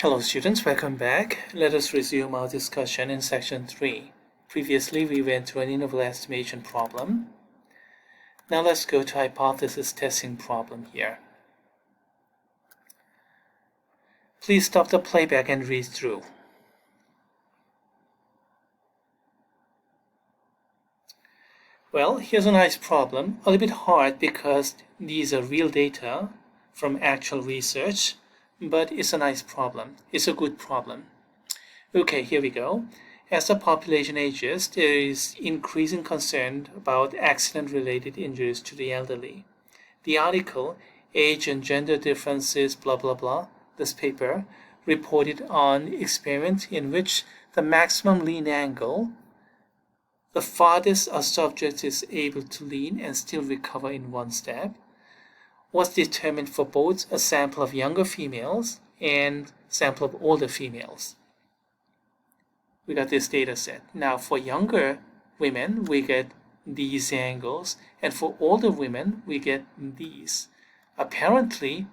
Hello students, welcome back. Let us resume our discussion in section 3. Previously we went through an interval estimation problem. Now let's go to hypothesis testing problem here. Please stop the playback and read through. Well, here's a nice problem, a little bit hard because these are real data from actual research, but it's a nice problem. It's a good problem. Okay, here we go. As the population ages, there is increasing concern about accident-related injuries to the elderly. The article, Age and Gender Differences, blah blah blah, this paper, reported on experiment in which the maximum lean angle, the farthest a subject is able to lean and still recover in one step, was determined for both a sample of younger females and sample of older females. We got this data set. Now for younger women, we get these angles, and for older women, we get these. Apparently,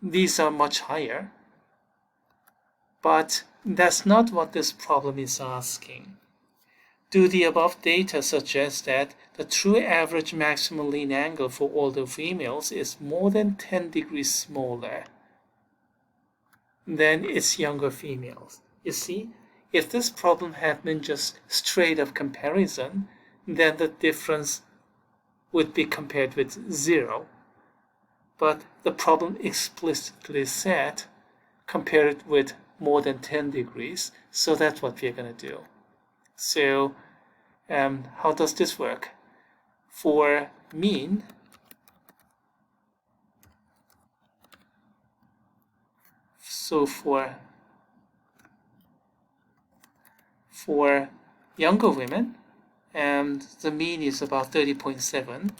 these are much higher, but that's not what this problem is asking. Do the above data suggest that the true average maximum lean angle for older females is more than 10 degrees smaller than its younger females? You see, if this problem had been just straight up comparison, then the difference would be compared with 0. But the problem explicitly said compare it with more than 10 degrees, so that's what we're going to do. So how does this work? For mean, so for younger women, and the mean is about 30.7.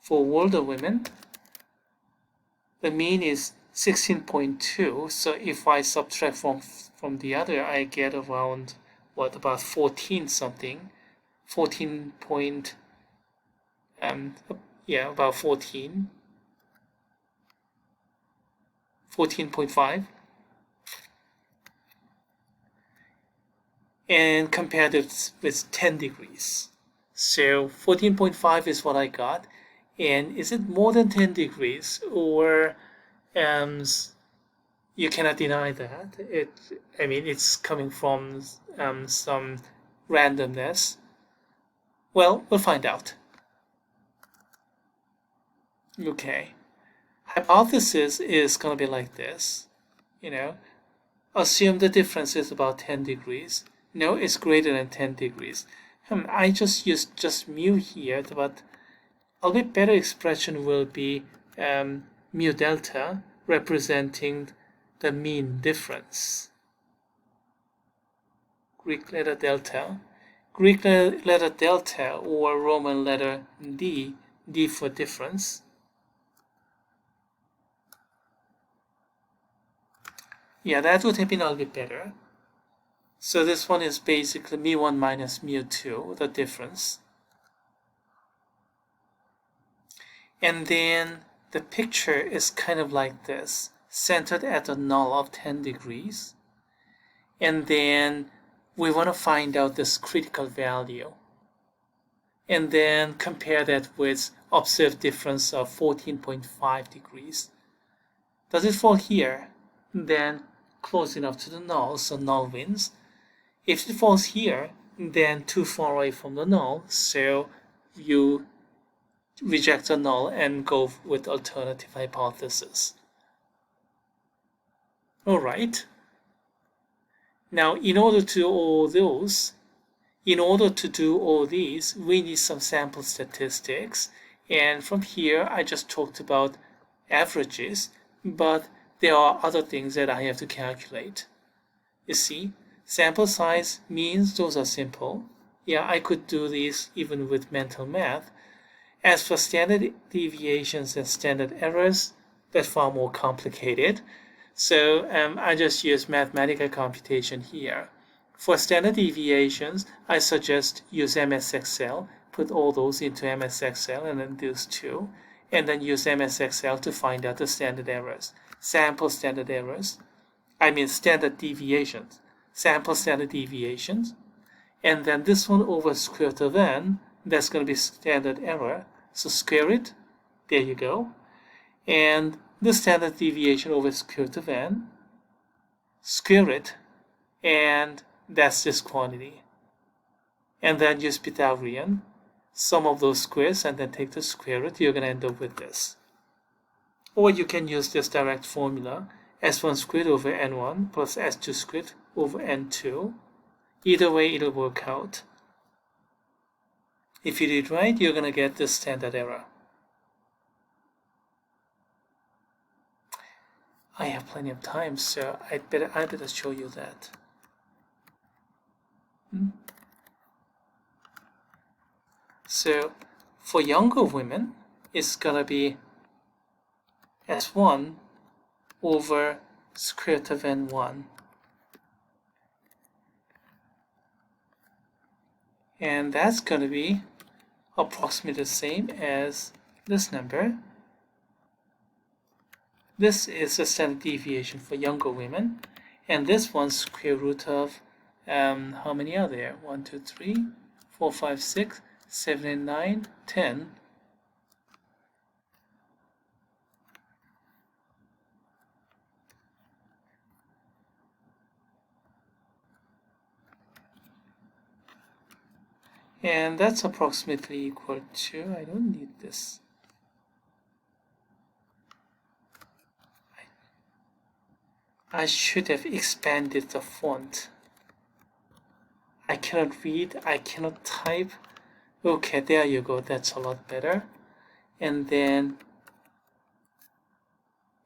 For older women, the mean is 16.2. So if I subtract from the other, I get around about 14 something, 14 point, about 14, 14.5. And compared it with 10 degrees. So 14.5 is what I got. And is it more than 10 degrees? Or you cannot deny that. It's coming from some randomness. Well, we'll find out. Okay. Hypothesis is going to be like this. Assume the difference is about 10 degrees. No, it's greater than 10 degrees. I just used just mu here, but a bit better expression will be mu delta, representing the mean difference. Greek letter delta. Greek letter delta or Roman letter D, D for difference. Yeah, that would have been a little bit better. So this one is basically mu1 minus mu2, the difference. And then the picture is kind of like this, centered at the null of 10 degrees. And then we want to find out this critical value. And then compare that with observed difference of 14.5 degrees. Does it fall here? Then close enough to the null, so null wins. If it falls here, then too far away from the null, so you reject the null and go with alternative hypothesis. All right. Now, in order to do all these, we need some sample statistics. And from here, I just talked about averages, but there are other things that I have to calculate. You see, sample size, means, those are simple. Yeah, I could do these even with mental math. As for standard deviations and standard errors, that's far more complicated. So I just use mathematical computation here. For standard deviations, I suggest use MS Excel, put all those into MS Excel and then those two. and then use MS Excel to find out the standard errors. Sample standard errors. Standard deviations. Sample standard deviations. And then this one over square root of n, that's going to be standard error. So square it. There you go. And the standard deviation over square root of n, square it, and that's this quantity. And then use Pythagorean, sum of those squares, and then take the square root. You're going to end up with this. Or you can use this direct formula, s1 squared over n1 plus s2 squared over n2. Either way, it'll work out. If you do it right, you're going to get this standard error. I have plenty of time, so I better show you that. So for younger women, it's gonna be S1 over square root of N1. And that's gonna be approximately the same as this number. This is the standard deviation for younger women, and this one's square root of how many are there? 1, 2, 3, 4, 5, 6, 7, and 9, 10. And that's approximately equal to, I don't need this. I should have expanded the font. I cannot read, I cannot type. Okay, there you go, that's a lot better. And then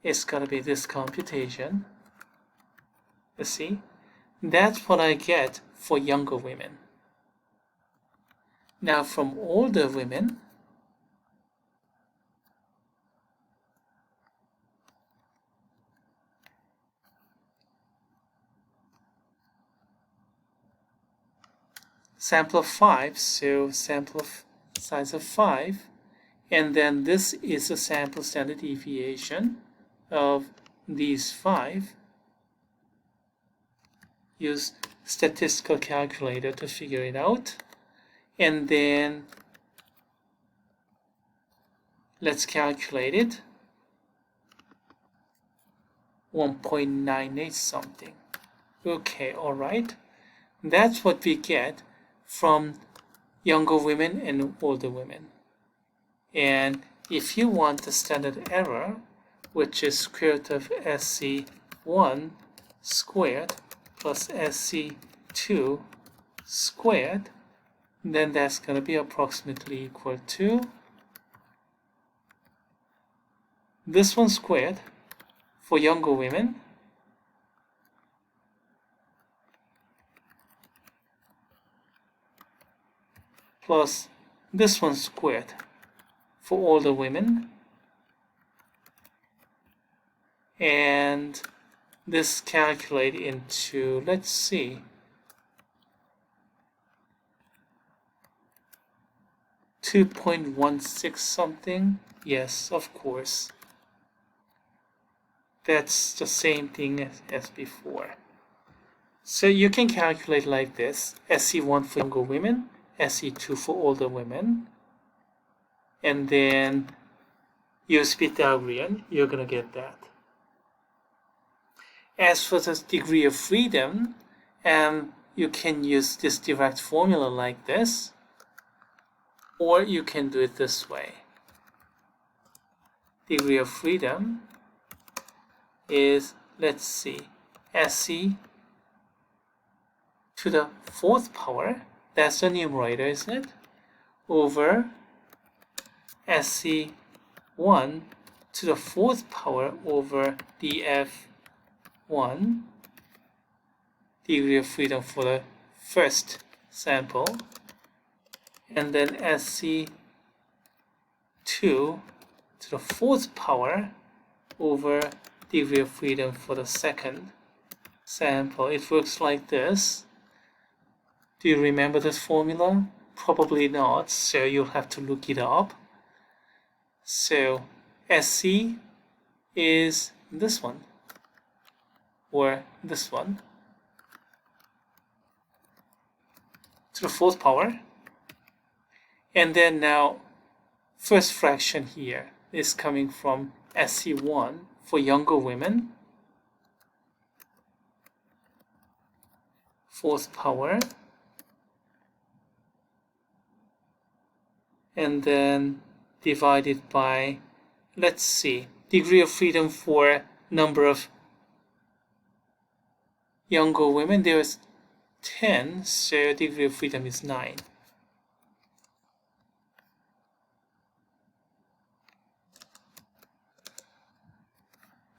it's gonna be this computation. You see? That's what I get for younger women. Now from older women, sample of 5, so sample of size of 5, and then this is a sample standard deviation of these 5. Use statistical calculator to figure it out, and then let's calculate it. 1.98 something. Okay, all right. That's what we get from younger women and older women. And if you want the standard error, which is square root of SC1 squared plus SC2 squared, then that's going to be approximately equal to this one squared for younger women plus this one squared for older women, and this calculate into, let's see, 2.16 something. Yes, of course. That's the same thing as before. So you can calculate like this: SC1 for younger women, SC2 for older women, and then use Pythagorean, you're going to get that. As for the degree of freedom, you can use this direct formula like this, or you can do it this way. Degree of freedom is, let's see, SC to the 4th power, that's the numerator, isn't it? Over SC1 to the 4th power over df1, degree of freedom for the first sample, and then SC2 to the 4th power over degree of freedom for the second sample. It works like this. Do you remember this formula? Probably not, so you'll have to look it up. So SC is this one or this one to the fourth power. And then now first fraction here is coming from SC1 for younger women, fourth power, and then divided by, let's see, degree of freedom for number of younger women, there is 10, so degree of freedom is 9.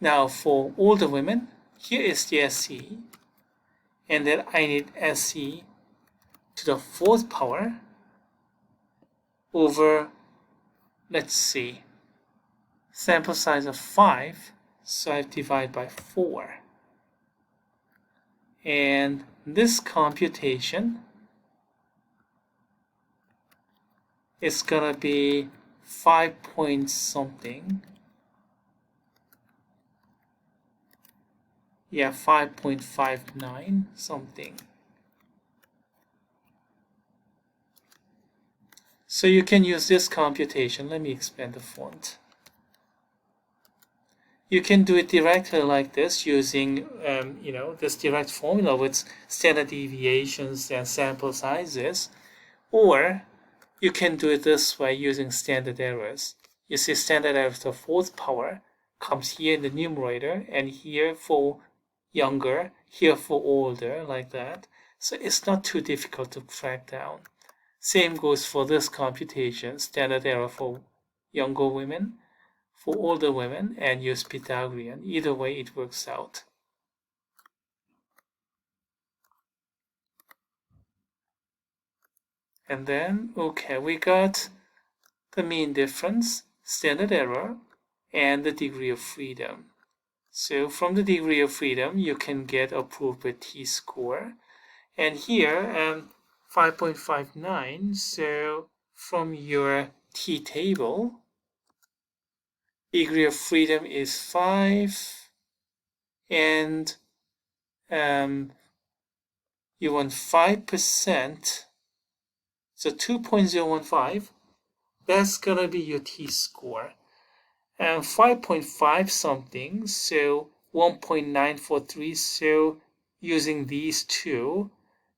Now for older women, here is the SC, and then I need SC to the fourth power over, let's see, sample size of 5, so I divide by 4. And this computation is gonna be 5 point something. Yeah, 5.59 something. So you can use this computation. Let me expand the font. You can do it directly like this using, this direct formula with standard deviations and sample sizes, or you can do it this way using standard errors. You see, standard error to the fourth power comes here in the numerator, and here for younger, here for older, like that. So it's not too difficult to track down. Same goes for this computation, standard error for younger women, for older women, and use Pythagorean. Either way, it works out. And then, okay, we got the mean difference, standard error, and the degree of freedom. So from the degree of freedom, you can get appropriate t-score. And here, 5.59, so from your t-table, degree of freedom is 5, and you want 5%, so 2.015, that's gonna be your t-score. And 5.5 something, so 1.943, so using these two,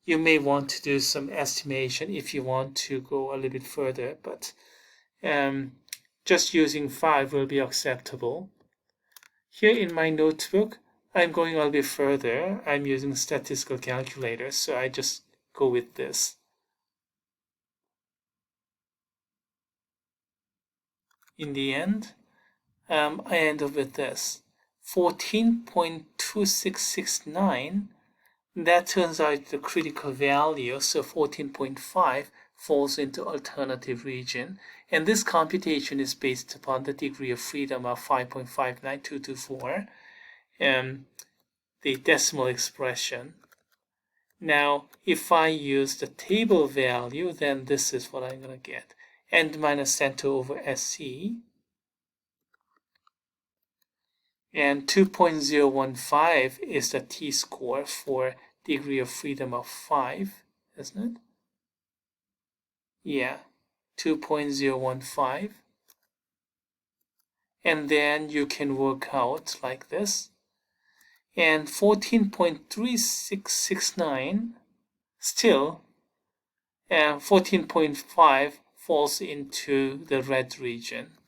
you may want to do some estimation if you want to go a little bit further, but just using 5 will be acceptable. Here in my notebook, I'm going a little bit further. I'm using statistical calculator, so I just go with this. In the end, I end up with this 14.2669. That turns out the critical value, so 14.5 falls into alternative region, and this computation is based upon the degree of freedom of 5.59224, the decimal expression. Now if I use the table value, then this is what I'm going to get, n minus center over SC, and 2.015 is the t-score for degree of freedom of 5, isn't it? Yeah, 2.015. And then you can work out like this. And 14.3669 still, 14.5 falls into the red region.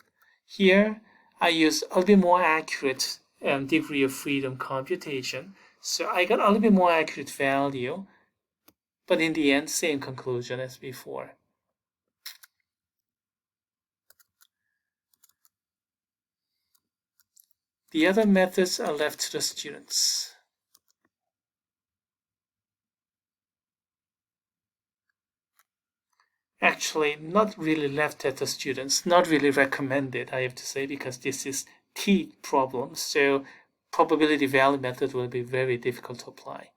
Here, I use a little bit more accurate degree of freedom computation. So I got a little bit more accurate value, but in the end, same conclusion as before. The other methods are left to the students. Actually, not really left at the students, not really recommended, I have to say, because this is T problem, so probability value method will be very difficult to apply.